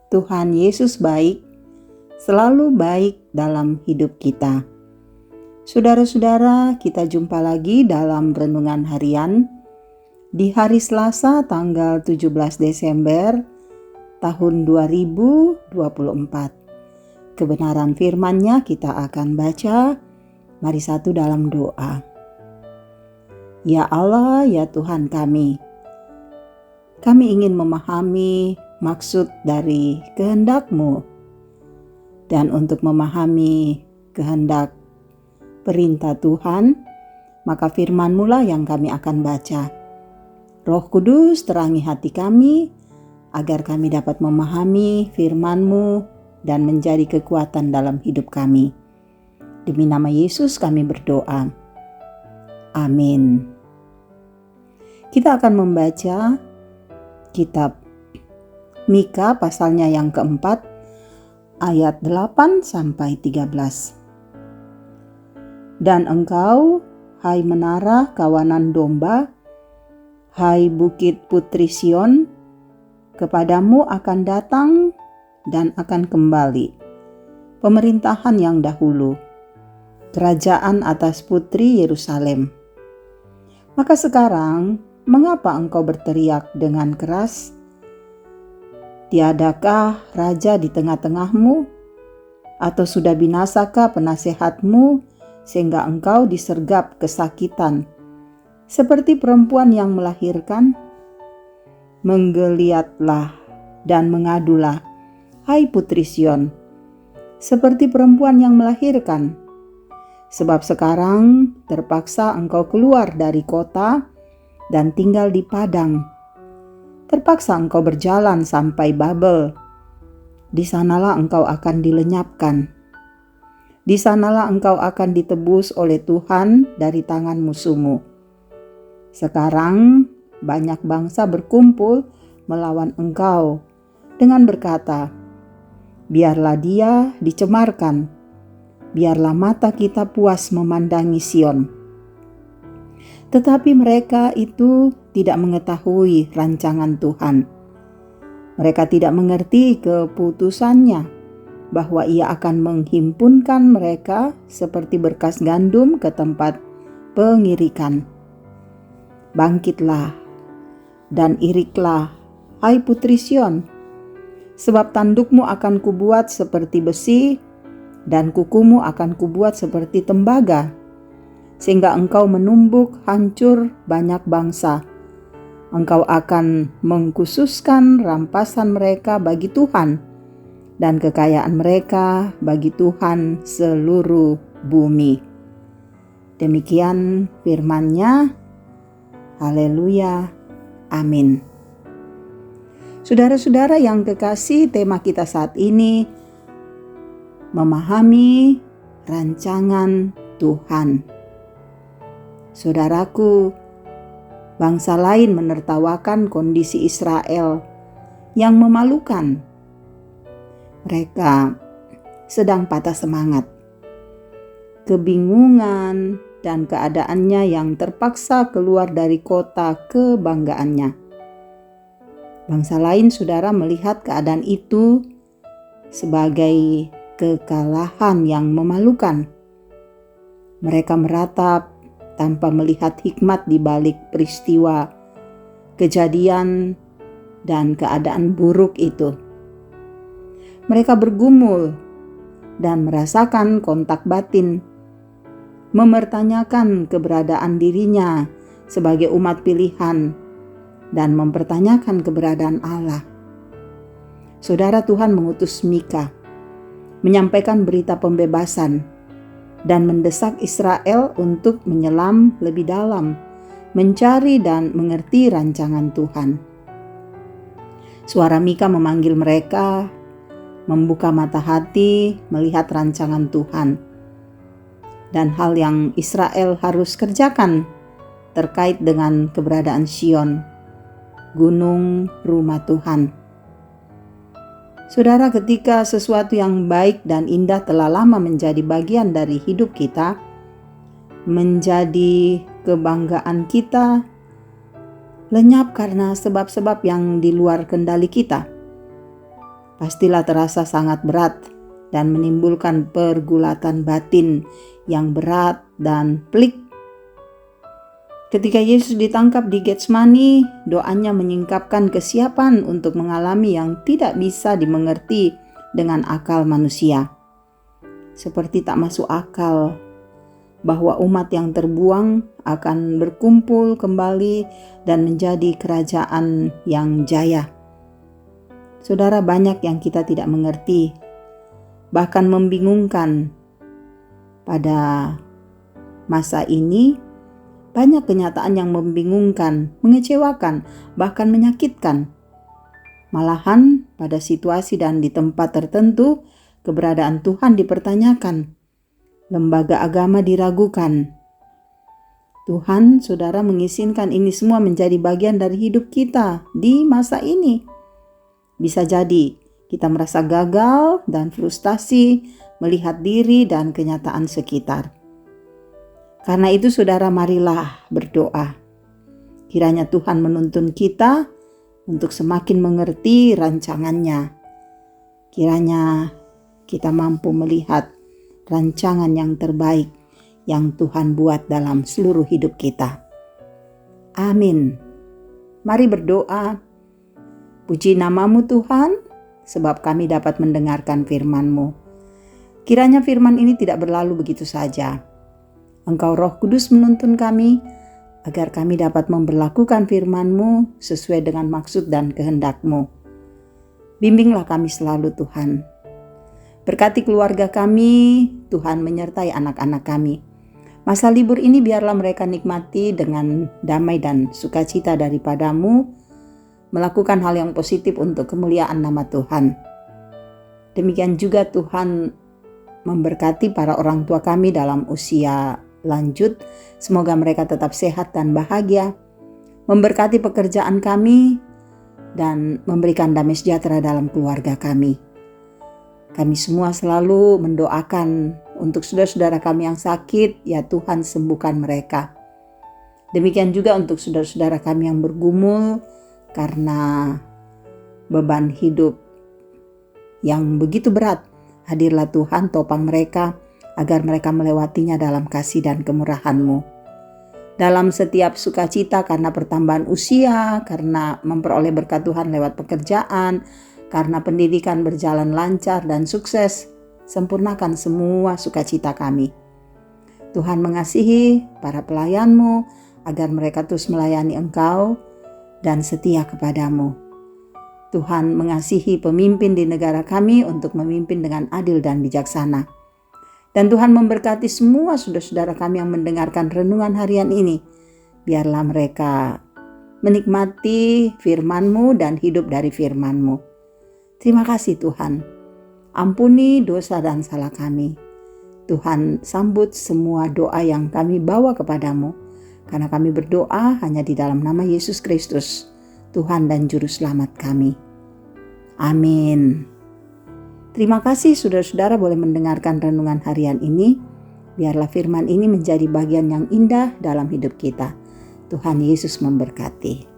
Tuhan Yesus baik, selalu baik dalam hidup kita. Saudara-saudara, kita jumpa lagi dalam renungan harian di hari Selasa tanggal 17 Desember tahun 2024. Kebenaran firman-Nya kita akan baca. Mari satu dalam doa. Ya Allah, ya Tuhan kami ingin memahami maksud dari kehendak-Mu. Dan untuk memahami kehendak perintah Tuhan, maka firman-Mu lah yang kami akan baca. Roh Kudus terangi hati kami, agar kami dapat memahami firman-Mu dan menjadi kekuatan dalam hidup kami. Demi nama Yesus kami berdoa. Amin. Kita akan membaca kitab Mika pasalnya yang keempat, ayat 8 sampai 13. Dan engkau, hai menara kawanan domba, hai bukit putri Sion, kepadamu akan datang dan akan kembali pemerintahan yang dahulu, kerajaan atas putri Yerusalem. Maka sekarang, mengapa engkau berteriak dengan keras? Tiadakah raja di tengah-tengahmu? Atau sudah binasakah penasehatmu sehingga engkau disergap kesakitan, seperti perempuan yang melahirkan? Menggeliatlah dan mengadulah, hai putri Sion, seperti perempuan yang melahirkan. Sebab sekarang terpaksa engkau keluar dari kota dan tinggal di padang. Terpaksa engkau berjalan sampai Babel. Di sanalah engkau akan dilenyapkan. Di sanalah engkau akan ditebus oleh Tuhan dari tangan musuhmu. Sekarang banyak bangsa berkumpul melawan engkau dengan berkata, biarlah dia dicemarkan. Biarlah mata kita puas memandangi Sion. Tetapi mereka itu tidak mengetahui rancangan Tuhan. Mereka tidak mengerti keputusannya, bahwa Ia akan menghimpunkan mereka seperti berkas gandum ke tempat pengirikan. Bangkitlah dan iriklah, hai putri Sion, sebab tandukmu akan kubuat seperti besi, dan kukumu akan kubuat seperti tembaga, sehingga engkau menumbuk hancur banyak bangsa. Engkau akan mengkhususkan rampasan mereka bagi Tuhan, dan kekayaan mereka bagi Tuhan seluruh bumi. Demikian firman-Nya. Haleluya. Amin. Saudara-saudara yang kekasih, tema kita saat ini memahami rancangan Tuhan. Saudaraku, bangsa lain menertawakan kondisi Israel yang memalukan. Mereka sedang patah semangat, kebingungan, dan keadaannya yang terpaksa keluar dari kota kebanggaannya. Bangsa lain, saudara, melihat keadaan itu sebagai kekalahan yang memalukan. Mereka meratap tanpa melihat hikmat di balik peristiwa, kejadian, dan keadaan buruk itu. Mereka bergumul dan merasakan kontak batin, mempertanyakan keberadaan dirinya sebagai umat pilihan, dan mempertanyakan keberadaan Allah. Saudara, Tuhan mengutus Mika menyampaikan berita pembebasan dan mendesak Israel untuk menyelam lebih dalam, mencari dan mengerti rancangan Tuhan. Suara Mika memanggil mereka membuka mata hati melihat rancangan Tuhan dan hal yang Israel harus kerjakan terkait dengan keberadaan Sion, gunung rumah Tuhan. Saudara, ketika sesuatu yang baik dan indah telah lama menjadi bagian dari hidup kita, menjadi kebanggaan kita, lenyap karena sebab-sebab yang di luar kendali kita. pastilah terasa sangat berat dan menimbulkan pergulatan batin yang berat dan pelik. Ketika Yesus ditangkap di Getsemani, doanya menyingkapkan kesiapan untuk mengalami yang tidak bisa dimengerti dengan akal manusia. Seperti tak masuk akal bahwa umat yang terbuang akan berkumpul kembali dan menjadi kerajaan yang jaya. Saudara, banyak yang kita tidak mengerti, bahkan membingungkan. Pada masa ini, banyak kenyataan yang membingungkan, mengecewakan, bahkan menyakitkan. Malahan pada situasi dan di tempat tertentu, keberadaan Tuhan dipertanyakan. Lembaga agama diragukan. Tuhan, saudara, mengizinkan ini semua menjadi bagian dari hidup kita di masa ini. Bisa jadi kita merasa gagal dan frustasi melihat diri dan kenyataan sekitar. Karena itu saudara, marilah berdoa. Kiranya Tuhan menuntun kita untuk semakin mengerti rancangannya. Kiranya kita mampu melihat rancangan yang terbaik yang Tuhan buat dalam seluruh hidup kita. Amin. Mari berdoa. Puji namamu Tuhan, sebab kami dapat mendengarkan firman-Mu. Kiranya firman ini tidak berlalu begitu saja. Engkau Roh Kudus menuntun kami agar kami dapat memperlakukan firman-Mu sesuai dengan maksud dan kehendak-Mu. Bimbinglah kami selalu Tuhan. Berkati keluarga kami, Tuhan menyertai anak-anak kami. Masa libur ini biarlah mereka nikmati dengan damai dan sukacita daripada-Mu, melakukan hal yang positif untuk kemuliaan nama Tuhan. Demikian juga Tuhan memberkati para orang tua kami dalam usia lanjut, semoga mereka tetap sehat dan bahagia, memberkati pekerjaan kami, dan memberikan damai sejahtera dalam keluarga kami. Kami semua selalu mendoakan untuk saudara-saudara kami yang sakit, ya Tuhan sembuhkan mereka. Demikian juga untuk saudara-saudara kami yang bergumul karena beban hidup yang begitu berat. Hadirlah Tuhan, topang mereka, agar mereka melewatinya dalam kasih dan kemurahan-Mu. Dalam setiap sukacita karena pertambahan usia, karena memperoleh berkat Tuhan lewat pekerjaan, karena pendidikan berjalan lancar dan sukses, sempurnakan semua sukacita kami. Tuhan mengasihi para pelayan-Mu, agar mereka terus melayani Engkau dan setia kepada-Mu. Tuhan mengasihi pemimpin di negara kami untuk memimpin dengan adil dan bijaksana. Dan Tuhan memberkati semua saudara-saudara kami yang mendengarkan renungan harian ini. Biarlah mereka menikmati firman-Mu dan hidup dari firman-Mu. Terima kasih Tuhan. Ampuni dosa dan salah kami. Tuhan, sambut semua doa yang kami bawa kepadamu. Karena kami berdoa hanya di dalam nama Yesus Kristus, Tuhan dan Juru Selamat kami. Amin. Terima kasih saudara-saudara boleh mendengarkan renungan harian ini. Biarlah firman ini menjadi bagian yang indah dalam hidup kita. Tuhan Yesus memberkati.